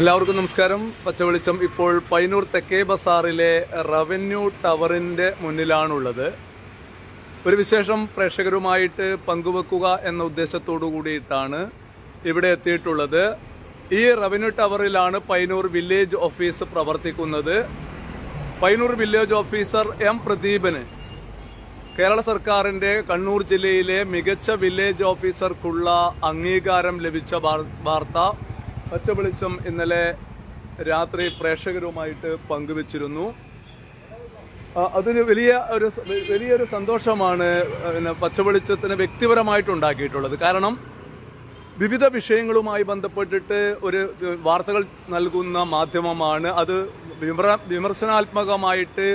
എല്ലാവർക്കും നമസ്കാരം. പച്ചവെളിച്ചം ഇപ്പോൾ പയ്യന്നൂർ തെക്കേ ബസാറിലെ റവന്യൂ ടവറിന്റെ മുന്നിലാണുള്ളത്. ഒരു വിശേഷം പ്രേക്ഷകരുമായിട്ട് പങ്കുവെക്കുക എന്ന ഉദ്ദേശത്തോടു കൂടിയിട്ടാണ് ഇവിടെ എത്തിയിട്ടുള്ളത്. ഈ റവന്യൂ ടവറിലാണ് പയ്യന്നൂർ വില്ലേജ് ഓഫീസ് പ്രവർത്തിക്കുന്നത്. പയ്യന്നൂർ വില്ലേജ് ഓഫീസർ എം പ്രദീപന് കേരള സർക്കാരിന്റെ കണ്ണൂർ ജില്ലയിലെ മികച്ച വില്ലേജ് ഓഫീസർക്കുള്ള അംഗീകാരം ലഭിച്ച വാർത്ത പച്ചവെളിച്ചം ഇന്നലെ രാത്രി പ്രേക്ഷകരുമായിട്ട് പങ്കുവച്ചിരുന്നു. അതിന് വലിയൊരു സന്തോഷമാണ് പച്ചവെളിച്ചത്തിന് വ്യക്തിപരമായിട്ടുണ്ടാക്കിയിട്ടുള്ളത്. കാരണം വിവിധ വിഷയങ്ങളുമായി ബന്ധപ്പെട്ടിട്ട് ഒരു വാർത്തകൾ നൽകുന്ന മാധ്യമമാണ്. അത് വിമർശനാത്മകമായിട്ട്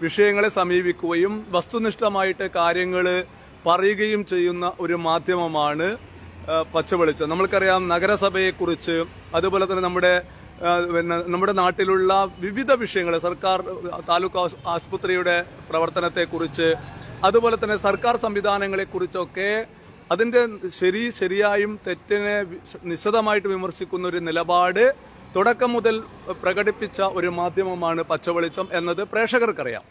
വിഷയങ്ങളെ സമീപിക്കുകയും വസ്തുനിഷ്ഠമായിട്ട് കാര്യങ്ങൾ പറയുകയും ചെയ്യുന്ന ഒരു മാധ്യമമാണ് പച്ചവെളിച്ചം. നമ്മൾക്കറിയാം, നഗരസഭയെക്കുറിച്ച്, അതുപോലെ തന്നെ നമ്മുടെ നാട്ടിലുള്ള വിവിധ വിഷയങ്ങൾ, സർക്കാർ താലൂക്ക് ആശുപത്രിയുടെ പ്രവർത്തനത്തെക്കുറിച്ച്, അതുപോലെ തന്നെ സർക്കാർ സംവിധാനങ്ങളെക്കുറിച്ചൊക്കെ അതിന്റെ ശരിയായും തെറ്റിനെ നിശിതമായിട്ട് വിമർശിക്കുന്ന ഒരു നിലപാട് തുടക്കം മുതൽ പ്രകടിപ്പിച്ച ഒരു മാധ്യമമാണ് പച്ചവെളിച്ചം എന്നത് പ്രേക്ഷകർക്കറിയാം.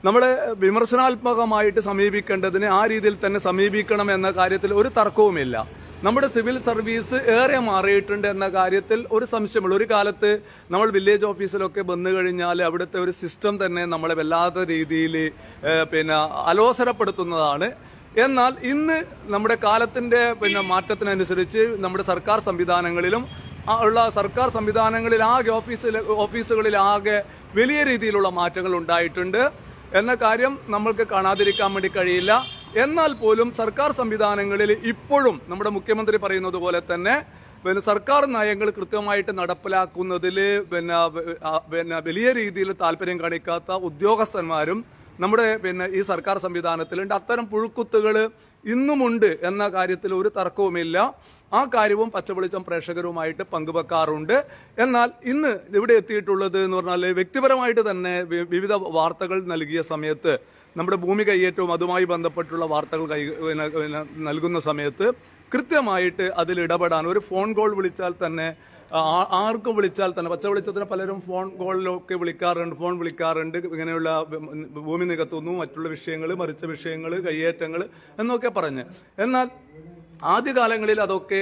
നമ്മളെ വിമർശനാത്മകമായിട്ട് സമീപിക്കേണ്ടതിന് ആ രീതിയിൽ തന്നെ സമീപിക്കണം എന്ന കാര്യത്തിൽ ഒരു തർക്കവുമില്ല. നമ്മുടെ സിവിൽ സർവീസ് ഏറെ മാറിയിട്ടുണ്ട് എന്ന കാര്യത്തിൽ ഒരു സംശയമുള്ള. ഒരു കാലത്ത് നമ്മൾ വില്ലേജ് ഓഫീസിലൊക്കെ വന്നു കഴിഞ്ഞാൽ അവിടുത്തെ ഒരു സിസ്റ്റം തന്നെ നമ്മളെ വല്ലാത്ത രീതിയിൽ അലോസരപ്പെടുത്തുന്നതാണ്. എന്നാൽ ഇന്ന് നമ്മുടെ കാലത്തിന്റെ മാറ്റത്തിനനുസരിച്ച് നമ്മുടെ സർക്കാർ സംവിധാനങ്ങളിലും സർക്കാർ സംവിധാനങ്ങളിലാകെ ഓഫീസുകളിലാകെ വലിയ രീതിയിലുള്ള മാറ്റങ്ങൾ ഉണ്ടായിട്ടുണ്ട് എന്ന കാര്യം നമ്മൾക്ക് കാണാതിരിക്കാൻ വേണ്ടി കഴിയില്ല. എന്നാൽ പോലും സർക്കാർ സംവിധാനങ്ങളിൽ ഇപ്പോഴും നമ്മുടെ മുഖ്യമന്ത്രി പറയുന്നത് പോലെ തന്നെ സർക്കാർ നയങ്ങൾ കൃത്യമായിട്ട് നടപ്പിലാക്കുന്നതിൽ വലിയ രീതിയിൽ താല്പര്യം കാണിക്കാത്ത ഉദ്യോഗസ്ഥന്മാരും നമ്മുടെ ഈ സർക്കാർ സംവിധാനത്തിലുണ്ട്. അത്തരം പുഴുക്കുത്തുകൾ ഇന്നുമുണ്ട് എന്ന കാര്യത്തിൽ ഒരു തർക്കവുമില്ല. ആ കാര്യവും പച്ചവെളിച്ചം പ്രേക്ഷകരുമായിട്ട് പങ്കുവെക്കാറുണ്ട്. എന്നാൽ ഇന്ന് ഇവിടെ എത്തിയിട്ടുള്ളത് എന്ന് പറഞ്ഞാൽ വ്യക്തിപരമായിട്ട് തന്നെ വിവിധ വാർത്തകൾ നൽകിയ സമയത്ത്, നമ്മുടെ ഭൂമി കയ്യേറ്റവും അതുമായി ബന്ധപ്പെട്ടുള്ള വാർത്തകൾ നൽകുന്ന സമയത്ത് കൃത്യമായിട്ട് അതിൽ ഇടപെടാൻ, ഒരു ഫോൺ കോൾ വിളിച്ചാൽ തന്നെ, ആർക്കും വിളിച്ചാൽ തന്നെ, പച്ചവെളിച്ചത്തിന് പലരും ഫോൺ വിളിക്കാറുണ്ട്. ഇങ്ങനെയുള്ള ഭൂമി നികത്തുന്നു, മറ്റുള്ള വിഷയങ്ങൾ, മറിച്ച വിഷയങ്ങൾ, കയ്യേറ്റങ്ങൾ എന്നൊക്കെ പറഞ്ഞ്. എന്നാൽ ആദ്യകാലങ്ങളിൽ അതൊക്കെ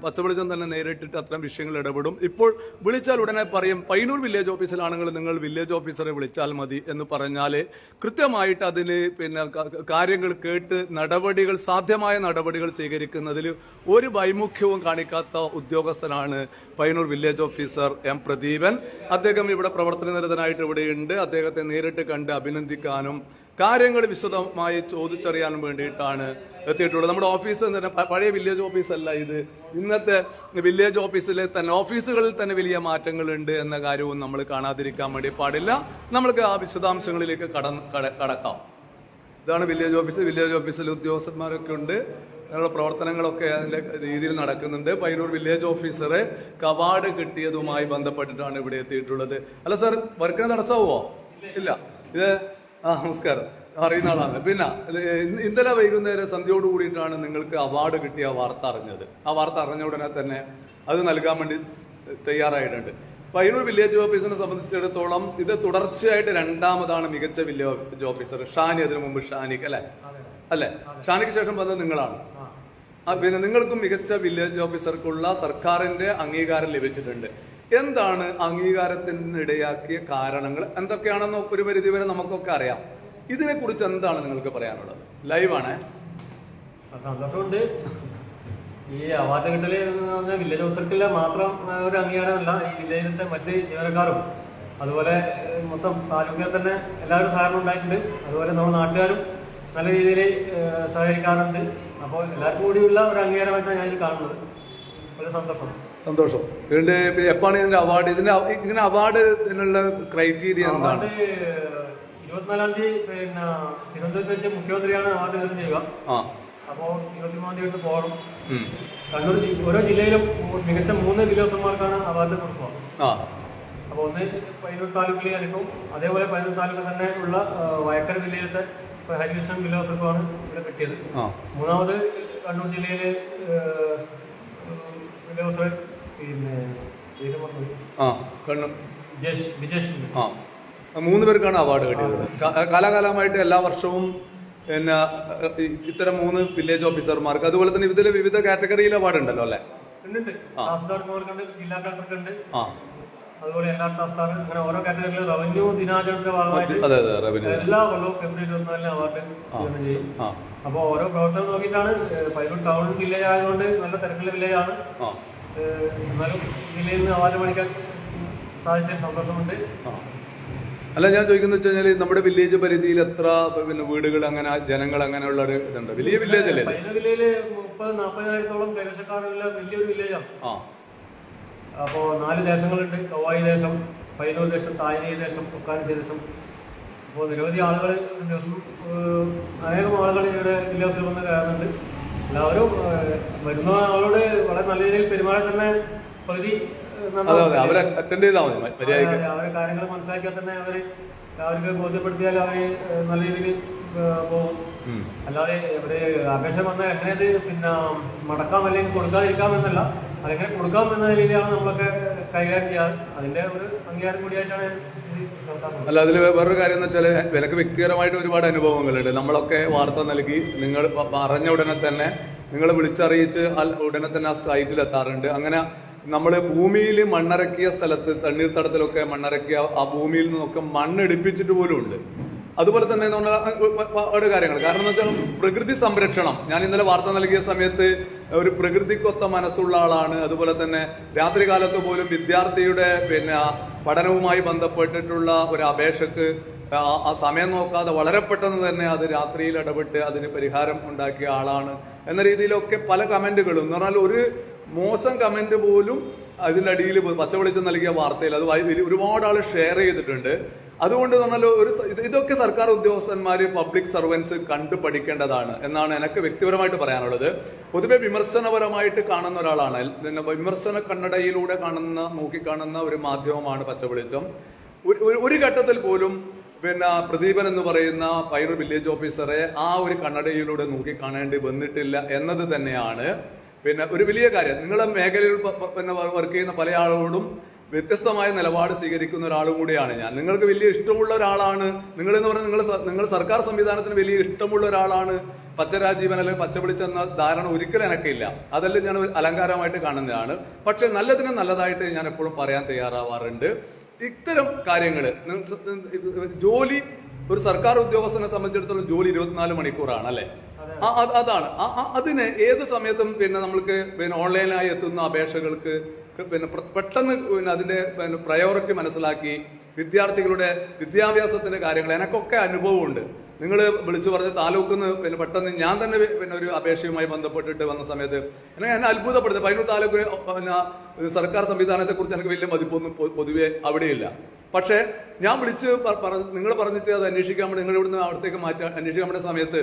പച്ചവെളിച്ചം തന്നെ നേരിട്ടിട്ട് അത്തരം വിഷയങ്ങൾ ഇടപെടും. ഇപ്പോൾ വിളിച്ചാൽ ഉടനെ പറയും, പയ്യന്നൂർ വില്ലേജ് ഓഫീസിലാണെങ്കിൽ നിങ്ങൾ വില്ലേജ് ഓഫീസറെ വിളിച്ചാൽ മതി എന്ന് പറഞ്ഞാൽ കൃത്യമായിട്ട് അതിന് കാര്യങ്ങൾ കേട്ട് സാധ്യമായ നടപടികൾ സ്വീകരിക്കുന്നതിൽ ഒരു വൈമുഖ്യവും കാണിക്കാത്ത ഉദ്യോഗസ്ഥനാണ് Payyanur village officer M Pradeepan. അദ്ദേഹം ഇവിടെ പ്രവർത്തനനിരതനായിട്ട് ഇവിടെയുണ്ട്. അദ്ദേഹത്തെ നേരിട്ട് കണ്ട് അഭിനന്ദിക്കാനും കാര്യങ്ങൾ വിശദമായി ചോദിച്ചറിയാനും വേണ്ടിയിട്ടാണ് എത്തിയിട്ടുള്ളത്. നമ്മുടെ ഓഫീസ് തന്നെ പഴയ വില്ലേജ് ഓഫീസല്ല ഇത്. ഇന്നത്തെ വില്ലേജ് ഓഫീസിലെ തന്നെ ഓഫീസുകളിൽ തന്നെ വലിയ മാറ്റങ്ങളുണ്ട് എന്ന കാര്യവും നമ്മൾ കാണാതിരിക്കാൻ വേണ്ടി പാടില്ല. നമ്മൾക്ക് ആ വിശദാംശങ്ങളിലേക്ക് കടക്കാം. ഇതാണ് വില്ലേജ് ഓഫീസ്. വില്ലേജ് ഓഫീസിൽ ഉദ്യോഗസ്ഥന്മാരൊക്കെ ഉണ്ട്. ഞങ്ങളുടെ പ്രവർത്തനങ്ങളൊക്കെ അതിന്റെ രീതിയിൽ നടക്കുന്നുണ്ട്. പയ്യന്നൂർ വില്ലേജ് ഓഫീസറെ അവാർഡ് കിട്ടിയതുമായി ബന്ധപ്പെട്ടിട്ടാണ് ഇവിടെ എത്തിയിട്ടുള്ളത്. അല്ല സാർ, വർക്കിന് തടസ്സമാവോ? ഇല്ല. ഇത് നമസ്കാരം, അറിയുന്ന ആളാണ്. പിന്നെ ഇന്നലെ വൈകുന്നേരം സന്ധ്യയോട് കൂടിയിട്ടാണ് നിങ്ങൾക്ക് അവാർഡ് കിട്ടിയ വാർത്ത അറിഞ്ഞത്. ആ വാർത്ത അറിഞ്ഞ ഉടനെ തന്നെ അത് നൽകാൻ വേണ്ടി തയ്യാറായിട്ടുണ്ട്. പയ്യന്നൂർ വില്ലേജ് ഓഫീസിനെ സംബന്ധിച്ചിടത്തോളം ഇത് തുടർച്ചയായിട്ട് രണ്ടാമതാണ് മികച്ച വില്ലേജ് ഓഫീസർ. ഷാനി, അതിനു മുമ്പ് ഷാനിക്ക് അല്ലേ? ഷാനിക്ക് ശേഷം വന്നത് നിങ്ങളാണ്. പിന്നെ നിങ്ങൾക്കും മികച്ച വില്ലേജ് ഓഫീസർക്കുള്ള സർക്കാരിന്റെ അംഗീകാരം ലഭിച്ചിട്ടുണ്ട്. എന്താണ് അംഗീകാരത്തിനിടയാക്കിയ കാരണങ്ങൾ, എന്തൊക്കെയാണെന്ന് ഒരു പരിധിവരെ നമുക്കൊക്കെ അറിയാം. ഇതിനെക്കുറിച്ച് എന്താണ് നിങ്ങൾക്ക് പറയാനുള്ളത്? ലൈവാണ്. സന്തോഷമുണ്ട്. ഈ അവാർഡ് കിട്ടല് വില്ലേജ് ഓഫീസർക്കുള്ള മാത്രം ഒരു അംഗീകാരമല്ല, ഈ വില്ലേജിലത്തെ മറ്റ് ജീവനക്കാരും അതുപോലെ മൊത്തം താലൂക്കിൽ തന്നെ എല്ലാവരും സഹകരണം ഉണ്ടായിട്ടുണ്ട്. അതുപോലെ നമ്മുടെ നാട്ടുകാരും നല്ല രീതിയിൽ സഹകരിക്കാറുണ്ട്. അപ്പോൾ എല്ലാവർക്കും കൂടിയുള്ള ഒരു അംഗീകാരമായിട്ടാണ് ഞാൻ ഇത് കാണുന്നത്. വളരെ സന്തോഷം. ഇതിന്റെ എപ്പാണ് ഇതിന്റെ അവാർഡ്? ഇങ്ങനെ അവാർഡിനുള്ള ക്രൈറ്റീരിയ എന്താണ്? 24-ാം തീയതി തിരുവനന്തപുരത്ത് വെച്ച് മുഖ്യമന്ത്രിയാണ് അവാർഡ് വിതരണം ചെയ്യുക. അപ്പോൾ 23-ാം തീയതി പോകണം. കണ്ണൂർ ഓരോ ജില്ലയിലും മികച്ച 3 വില്ലേജർമാർക്കാണ് അവാർഡ് കൊടുക്കുക. അപ്പോൾ ഒന്ന് പയ്യന്നൂർ താലൂക്കിലെ അനുഭവം, അതേപോലെ പയ്യന്നൂർ താലൂക്കിൽ തന്നെ ഉള്ള വയക്കര ജില്ലയിലത്തെ ഹരികൃഷ്ണൻ വില്ലേജർക്കുമാണ് ഇവിടെ കിട്ടിയത്. മൂന്നാമത് കണ്ണൂർ ജില്ലയിലെ വില്ലേജർ പേര് പറഞ്ഞു ആ കണ്ണു വിജേഷ് ആ 3 പേർക്കാണ് അവാർഡ് കിട്ടിയത്. കാലാകാലമായിട്ട് എല്ലാ വർഷവും പിന്നെ ഇത്തരം 3 വില്ലേജ് ഓഫീസർമാർക്ക്, അതുപോലെ തന്നെ ഇതിൽ വിവിധ കാറ്റഗറിയിൽ അവാർഡ് ഉണ്ടല്ലോ അല്ലെ? തഹസിൽദാർമാർക്കുണ്ട്, ജില്ലാ കളക്ടർക്കുണ്ട്, അതുപോലെ എല്ലാ തഹസിൽദാർ, അങ്ങനെ ഓരോ കാറ്റഗറിയിലും റവന്യൂ ദിനാചരണത്തിന്റെ ഭാഗമായിട്ട് എല്ലാ കൊല്ലവും ഫെബ്രുവരി 24 അവാർഡ് വിതരണം ചെയ്യും. അപ്പൊ ഓരോ പ്രവർത്തനം നോക്കിയിട്ടാണ്. പയ്യന്നൂർ ടൗൺ വില്ലേജ് ആയതുകൊണ്ട് നല്ല തിരക്കുള്ള വില്ലേജ് ആണ്. എന്നാലും ജില്ലയിൽ നിന്ന് അവാർഡ് മേടിക്കാൻ സാധിച്ച സന്തോഷമുണ്ട്. അല്ല, ഞാൻ ചോദിക്കുന്നത് വെച്ച് കഴിഞ്ഞാൽ നമ്മുടെ വില്ലേജ് പരിധിയിൽ എത്ര പിന്നെ വീടുകൾ, അങ്ങനെ ജനങ്ങൾ, അങ്ങനെയുള്ള ഒരു ഇതുണ്ട്? വലിയ വില്ലേജ് അല്ലേ? വില്ലേജില് 30-40,000-ഓളം കൈവശക്കാരുള്ള വലിയൊരു വില്ലേജാണ്. അപ്പോ 4 ദേശങ്ങളുണ്ട്. കവായി ദേശം, പയ്യന്നൂർ ദേശം, തായനീയ ദേശം, കുക്കാനശ്ശേരി ദേശം. അപ്പോൾ നിരവധി ആളുകൾ ദിവസം, അനേകം ആളുകൾ ഇവിടെ വില്ലേജ് ഓഫീസിൽ വന്ന് കയറുന്നുണ്ട്. എല്ലാവരും വരുന്ന ആളോട് വളരെ നല്ല രീതിയിൽ പെരുമാറാൻ തന്നെ പകുതി അവരെ അറ്റൻഡ് ചെയ്താൽ മതി. അവരെ കാര്യങ്ങൾ മനസ്സിലാക്കിയാൽ തന്നെ അവർക്ക് ബോധ്യപ്പെടുത്തിയാൽ അവര് നല്ല രീതിയിൽ പോകും. അല്ലാതെ ഇവിടെ അപേക്ഷ വന്നാൽ എങ്ങനെ ഇത് പിന്നെ മടക്കാം അല്ലെങ്കിൽ കൊടുക്കാതിരിക്കാം എന്നല്ല, അതെങ്ങനെ കൊടുക്കാം എന്ന രീതിയിലാണ് നമ്മളൊക്കെ കൈകാര്യം ചെയ്യാറ്. അതിന്റെ ഒരു അംഗീകാരം കൂടിയായിട്ടാണ്. അല്ല, അതിൽ വേറൊരു കാര്യം എന്ന് വെച്ചാൽ എനിക്ക് വ്യക്തിപരമായിട്ട് ഒരുപാട് അനുഭവങ്ങളുണ്ട്. നമ്മളൊക്കെ വാർത്ത നൽകി, നിങ്ങൾ അറിഞ്ഞ ഉടനെ തന്നെ നിങ്ങളെ വിളിച്ചറിയിച്ച് ഉടനെ തന്നെ ആ സൈറ്റിൽ എത്താറുണ്ട്. അങ്ങനെ നമ്മൾ ഭൂമിയിൽ മണ്ണിറക്കിയ സ്ഥലത്ത്, തണ്ണീർത്തടത്തിലൊക്കെ മണ്ണിറക്കിയ ആ ഭൂമിയിൽ നിന്നൊക്കെ മണ്ണെടുപ്പിച്ചിട്ട് പോലും ഉണ്ട്. അതുപോലെ തന്നെ ഒരു കാര്യങ്ങൾ, കാരണം എന്ന് വെച്ചാൽ പ്രകൃതി സംരക്ഷണം. ഞാൻ ഇന്നലെ വാർത്ത നൽകിയ സമയത്ത് ഒരു പ്രകൃതിക്കൊത്ത മനസ്സുള്ള ആളാണ്. അതുപോലെ തന്നെ രാത്രി കാലത്ത് പോലും വിദ്യാർത്ഥിയുടെ പിന്നെ പഠനവുമായി ബന്ധപ്പെട്ടിട്ടുള്ള ഒരു അപേക്ഷക്ക് ആ സമയം നോക്കാതെ വളരെ പെട്ടെന്ന് തന്നെ അത് രാത്രിയിൽ ഇടപെട്ട് അതിന് പരിഹാരം ഉണ്ടാക്കിയ ആളാണ് എന്ന രീതിയിലൊക്കെ പല കമന്റുകളും, എന്ന് പറഞ്ഞാൽ ഒരു മോശം കമന്റ് പോലും അതിന്റെ അടിയിൽ പച്ച വെളിച്ചം നൽകിയ വാർത്തയിൽ അത് ഒരുപാട് ആൾ ഷെയർ ചെയ്തിട്ടുണ്ട്. അതുകൊണ്ട് പറഞ്ഞാൽ ഇതൊക്കെ സർക്കാർ ഉദ്യോഗസ്ഥന്മാര്, പബ്ലിക് സർവൻസ് കണ്ടു പഠിക്കേണ്ടതാണ് എന്നാണ് എനിക്ക് വ്യക്തിപരമായിട്ട് പറയാനുള്ളത്. പൊതുവെ വിമർശനപരമായിട്ട് കാണുന്ന ഒരാളാണ്, വിമർശന കണ്ണടയിലൂടെ നോക്കിക്കാണുന്ന ഒരു മാധ്യമമാണ് പച്ച വെളിച്ചം. ഒരു ഘട്ടത്തിൽ പോലും പിന്നെ പ്രദീപൻ എന്ന് പറയുന്ന പയ്യന്നൂർ വില്ലേജ് ഓഫീസറെ ആ ഒരു കണ്ണടയിലൂടെ നോക്കി കാണേണ്ടി വന്നിട്ടില്ല എന്നത് തന്നെയാണ് പിന്നെ ഒരു വലിയ കാര്യം. നിങ്ങളുടെ മേഖലയിൽ പിന്നെ വർക്ക് ചെയ്യുന്ന പല ആളോടും വ്യത്യസ്തമായ നിലപാട് സ്വീകരിക്കുന്ന ഒരാളും കൂടിയാണ് ഞാൻ. നിങ്ങൾക്ക് വലിയ ഇഷ്ടമുള്ള ഒരാളാണ് നിങ്ങൾ എന്ന് പറഞ്ഞാൽ, നിങ്ങൾ സർക്കാർ സംവിധാനത്തിന് വലിയ ഇഷ്ടമുള്ള ഒരാളാണ് പച്ചരാജീവൻ അല്ലെങ്കിൽ പച്ചപിടിച്ച എന്ന ധാരണ ഒരിക്കലും എനിക്കില്ല. അതെല്ലാം ഞാൻ അലങ്കാരമായിട്ട് കാണുന്നതാണ്. പക്ഷെ നല്ലതിന് നല്ലതായിട്ട് ഞാൻ എപ്പോഴും പറയാൻ തയ്യാറാവാറുണ്ട്. ഇത്തരം കാര്യങ്ങള് ജോലി, ഒരു സർക്കാർ ഉദ്യോഗസ്ഥനെ സംബന്ധിച്ചിടത്തോളം ജോലി 24 മണിക്കൂറാണ് അല്ലെ? അതാണ്. അതിന് ഏത് സമയത്തും പിന്നെ നമ്മൾക്ക് പിന്നെ ഓൺലൈനായി എത്തുന്ന അപേക്ഷകൾക്ക് പിന്നെ പെട്ടെന്ന് പിന്നെ അതിന്റെ പിന്നെ പ്രയോറിറ്റി മനസ്സിലാക്കി വിദ്യാർത്ഥികളുടെ വിദ്യാഭ്യാസത്തിന്റെ കാര്യങ്ങൾ എനിക്കൊക്കെ അനുഭവമുണ്ട്. നിങ്ങൾ വിളിച്ചു പറഞ്ഞ താലൂക്കിന്ന് പിന്നെ പെട്ടെന്ന് ഞാൻ തന്നെ പിന്നെ ഒരു അപേക്ഷയുമായി ബന്ധപ്പെട്ടിട്ട് വന്ന സമയത്ത് എന്നെ അത്ഭുതപ്പെടുന്നത് പയ്യന്നൂർ താലൂക്ക് പിന്നെ സർക്കാർ സംവിധാനത്തെ കുറിച്ച് എനിക്ക് വലിയ മതിപ്പൊന്നും പൊതുവെ അവിടെയില്ല. പക്ഷെ ഞാൻ വിളിച്ച് നിങ്ങൾ പറഞ്ഞിട്ട് അത് അന്വേഷിക്കാൻ വേണ്ടി നിങ്ങൾ ഇവിടുന്ന് അവിടത്തേക്ക് അന്വേഷിക്കാൻ വേണ്ട സമയത്ത്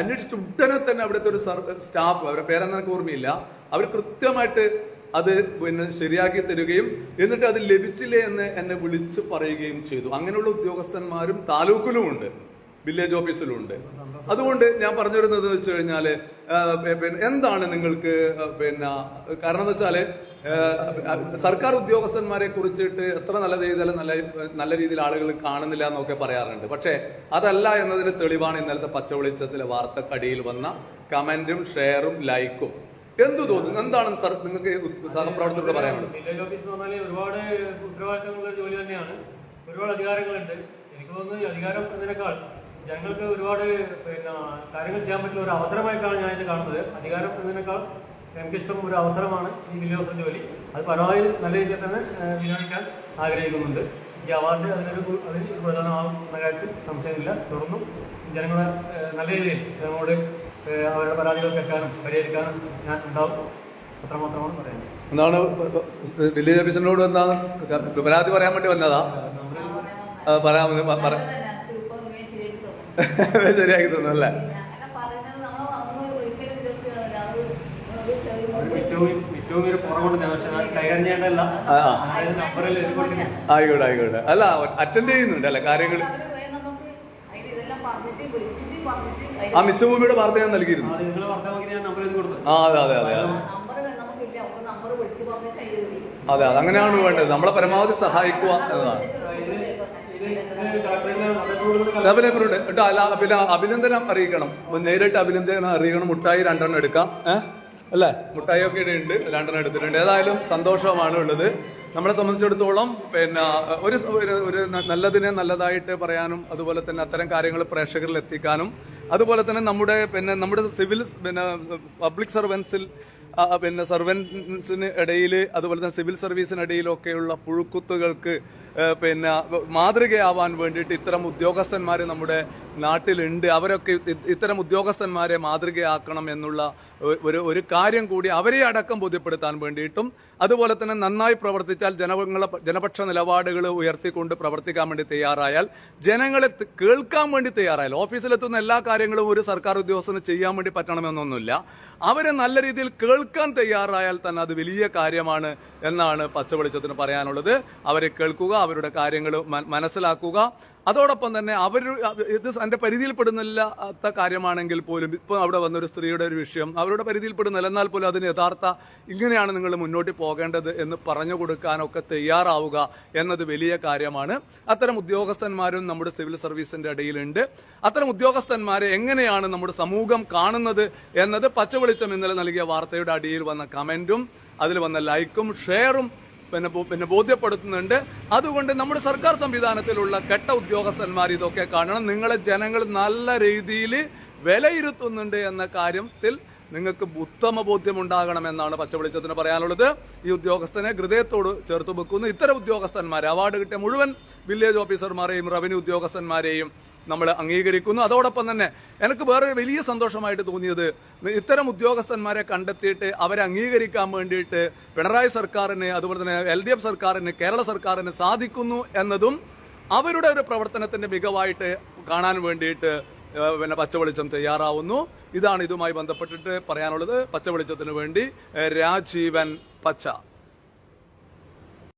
അന്വേഷിച്ച് ഉടനെ തന്നെ അവിടുത്തെ ഒരു സ്റ്റാഫ്, അവരുടെ പേരെന്ന് എനിക്ക് ഓർമ്മയില്ല, അവർ കൃത്യമായിട്ട് അത് പിന്നെ ശരിയാക്കി തരികയും എന്നിട്ട് അത് ലഭിച്ചില്ലേ എന്ന് എന്നെ വിളിച്ച് പറയുകയും ചെയ്തു. അങ്ങനെയുള്ള ഉദ്യോഗസ്ഥന്മാരും താലൂക്കിലുമുണ്ട്, വില്ലേജ് ഓഫീസിലുണ്ട്. അതുകൊണ്ട് ഞാൻ പറഞ്ഞു വരുന്നത് വെച്ച് കഴിഞ്ഞാല് പിന്നെ എന്താണ് നിങ്ങൾക്ക് പിന്നെ കാരണം എന്ന് വെച്ചാല് സർക്കാർ ഉദ്യോഗസ്ഥന്മാരെ കുറിച്ചിട്ട് എത്ര നല്ല ചെയ്താലും നല്ല രീതിയിൽ ആളുകൾ കാണുന്നില്ല എന്നൊക്കെ പറയാറുണ്ട്. പക്ഷെ അതല്ല എന്നതിന് തെളിവാണ് ഇന്നലത്തെ പച്ച വെളിച്ചത്തിലെ വാർത്തക്കടിയിൽ വന്ന കമന്റും ഷെയറും ലൈക്കും. എന്ത് തോന്നുന്നു? എന്താണ് നിങ്ങൾക്ക് സഹപ്രവർത്തകരോട് പറയാനുള്ളത്? വില്ലേജ് ഓഫീസ് എന്ന് പറഞ്ഞാൽ ഒരുപാട് ഉത്തരവാദിത്തങ്ങളുള്ള ജോലി തന്നെയാണ്. ഒരുപാട് അധികാരങ്ങളുണ്ട്. എനിക്ക് തോന്നുന്നു ഈ അധികാരം എന്നതിനേക്കാൾ ജനങ്ങൾക്ക് ഒരുപാട് പിന്നെ കാര്യങ്ങൾ ചെയ്യാൻ പറ്റുന്ന ഒരു അവസരമായിട്ടാണ് ഞാൻ ഇത് കാണുന്നത്. അധികാരം എന്നതിനേക്കാൾ എനിക്കിഷ്ടം ഒരു അവസരമാണ് ഈ വില്ലേജ് ഓഫീസർ ജോലി. അത് പരമാവധി നല്ല രീതിയിൽ തന്നെ വിനിയോഗിക്കാൻ ആഗ്രഹിക്കുന്നുണ്ട്. ഈ അവാർഡ് അതിന് പ്രധാനമാകുന്ന കാര്യത്തിൽ സംശയമില്ല. തുടർന്നും ജനങ്ങളെ നല്ല രീതിയിൽ ജനങ്ങളോട് അവരുടെ പരാതികൾ കേൾക്കാനും പരിഹരിക്കാനും ഞാൻ ഉണ്ടാവും. അത്രമാത്രമാണ് പറയുന്നത്. എന്താണ് വില്ലേജ് ഓഫീസറിനോട് എന്താണ് പരാതി പറയാൻ വേണ്ടി വന്നതാ? ശരിയാക്കി തന്നു അല്ലേ? ആയിക്കോട്ടെ ആയിക്കോട്ടെ. അല്ല, അറ്റൻഡ് ചെയ്യുന്നുണ്ട് അല്ലെ കാര്യങ്ങൾ. ആ മിച്ചഭൂമിയുടെ വാർത്ത ഞാൻ നൽകിയിരുന്നു. അതെ അതെ അതെ. അതെ, അതങ്ങനെയാണ് വേണ്ടത്. നമ്മളെ പരമാവധി സഹായിക്കുക എന്നതാണ്. പിന്നെ അഭിനന്ദനം അറിയിക്കണം, നേരിട്ട് അഭിനന്ദനം അറിയിക്കണം. മുട്ടായി 2 എടുക്കാം, അല്ലേ? മുട്ടായി ഒക്കെ ഉണ്ട്, 2 എടുത്തിട്ടുണ്ട്. ഏതായാലും സന്തോഷമാണ് ഉള്ളത്. നമ്മളെ സംബന്ധിച്ചിടത്തോളം പിന്നെ ഒരു നല്ലതിനെ നല്ലതായിട്ട് പറയാനും അതുപോലെ തന്നെ അത്തരം കാര്യങ്ങൾ പ്രേക്ഷകരിൽ എത്തിക്കാനും അതുപോലെ തന്നെ നമ്മുടെ സിവിൽ പബ്ലിക് സർവൻസിൽ സർവൻസിന് ഇടയിൽ അതുപോലെ തന്നെ സിവിൽ സർവീസിനിടയിലൊക്കെയുള്ള പുഴുക്കുത്തുകൾക്ക് മാതൃകയാവാൻ വേണ്ടിയിട്ട് ഇത്തരം ഉദ്യോഗസ്ഥന്മാർ നമ്മുടെ നാട്ടിലുണ്ട്. അവരൊക്കെ ഇത്തരം ഉദ്യോഗസ്ഥന്മാരെ മാതൃകയാക്കണം എന്നുള്ള ഒരു കാര്യം കൂടി അവരെ അടക്കം ബോധ്യപ്പെടുത്താൻ വേണ്ടിയിട്ടും അതുപോലെ തന്നെ നന്നായി പ്രവർത്തിച്ചാൽ ജനപക്ഷ നിലപാടുകൾ ഉയർത്തിക്കൊണ്ട് പ്രവർത്തിക്കാൻ വേണ്ടി തയ്യാറായാൽ, ജനങ്ങളെ കേൾക്കാൻ വേണ്ടി തയ്യാറായാൽ, ഓഫീസിലെത്തുന്ന എല്ലാ കാര്യങ്ങളും ഒരു സർക്കാർ ഉദ്യോഗസ്ഥന് ചെയ്യാൻ വേണ്ടി പറ്റണമെന്നൊന്നുമില്ല. അവരെ നല്ല രീതിയിൽ കേൾക്കാൻ തയ്യാറായാൽ തന്നെ അത് വലിയ കാര്യമാണ് എന്നാണ് പച്ചവെളിച്ചത്തിന് പറയാനുള്ളത്. അവരെ കേൾക്കുക, അവരുടെ കാര്യങ്ങൾ മനസ്സിലാക്കുക. അതോടൊപ്പം തന്നെ ഇത് എന്റെ പരിധിയിൽപ്പെടുന്നില്ലാത്ത കാര്യമാണെങ്കിൽ പോലും ഇപ്പൊ അവിടെ വന്നൊരു സ്ത്രീയുടെ ഒരു വിഷയം അവരുടെ പരിധിയിൽപ്പെടുന്നില്ല, എന്നാൽ പോലും അതിന് യഥാർത്ഥ ഇങ്ങനെയാണ് നിങ്ങൾ മുന്നോട്ട് പോകേണ്ടത് എന്ന് പറഞ്ഞു കൊടുക്കാനൊക്കെ തയ്യാറാവുക എന്നത് വലിയ കാര്യമാണ്. അത്തരം ഉദ്യോഗസ്ഥന്മാരും നമ്മുടെ സിവിൽ സർവീസിന്റെ ഇടയിലുണ്ട്. അത്തരം ഉദ്യോഗസ്ഥന്മാരെ എങ്ങനെയാണ് നമ്മുടെ സമൂഹം കാണുന്നത് എന്നത് പച്ചവെളിച്ചം ഇന്നലെ നൽകിയ വാർത്തയുടെ അടിയിൽ വന്ന കമന്റും അതിൽ വന്ന ലൈക്കും ഷെയറും പിന്നെ ബോധ്യപ്പെടുത്തുന്നുണ്ട്. അതുകൊണ്ട് നമ്മുടെ സർക്കാർ സംവിധാനത്തിലുള്ള കെട്ട ഉദ്യോഗസ്ഥന്മാർ ഇതൊക്കെ കാണണം. നിങ്ങളെ ജനങ്ങൾ നല്ല രീതിയിൽ വിലയിരുത്തുന്നുണ്ട് എന്ന കാര്യത്തിൽ നിങ്ങൾക്ക് ഉത്തമ ബോധ്യമുണ്ടാകണമെന്നാണ് പച്ചവെളിച്ചത്തിന് പറയാനുള്ളത്. ഈ ഉദ്യോഗസ്ഥനെ ഹൃദയത്തോട് ചേർത്ത് വെക്കുന്നു. ഇത്തരം ഉദ്യോഗസ്ഥന്മാരെ അവാർഡ് കിട്ടിയ മുഴുവൻ വില്ലേജ് ഓഫീസർമാരെയും റവന്യൂ ഉദ്യോഗസ്ഥന്മാരെയും നമ്മൾ അംഗീകരിക്കുന്നു. അതോടൊപ്പം തന്നെ എനിക്ക് വേറെ വലിയ സന്തോഷമായിട്ട് തോന്നിയത് ഇത്തരം ഉദ്യോഗസ്ഥന്മാരെ കണ്ടെത്തിയിട്ട് അവരെ അംഗീകരിക്കാൻ വേണ്ടിയിട്ട് പിണറായി സർക്കാരിന് അതുപോലെ തന്നെ LDF സർക്കാരിന് കേരള സർക്കാരിന് സാധിക്കുന്നു എന്നതും അവരുടെ ഒരു പ്രവർത്തനത്തിന്റെ മികവായിട്ട് കാണാൻ വേണ്ടിയിട്ട് പച്ചവെളിച്ചം തയ്യാറാവുന്നു. ഇതാണ് ഇതുമായി ബന്ധപ്പെട്ടിട്ട് പറയാനുള്ളത്. പച്ചവെളിച്ചത്തിന് വേണ്ടി രാജീവൻ പച്ച.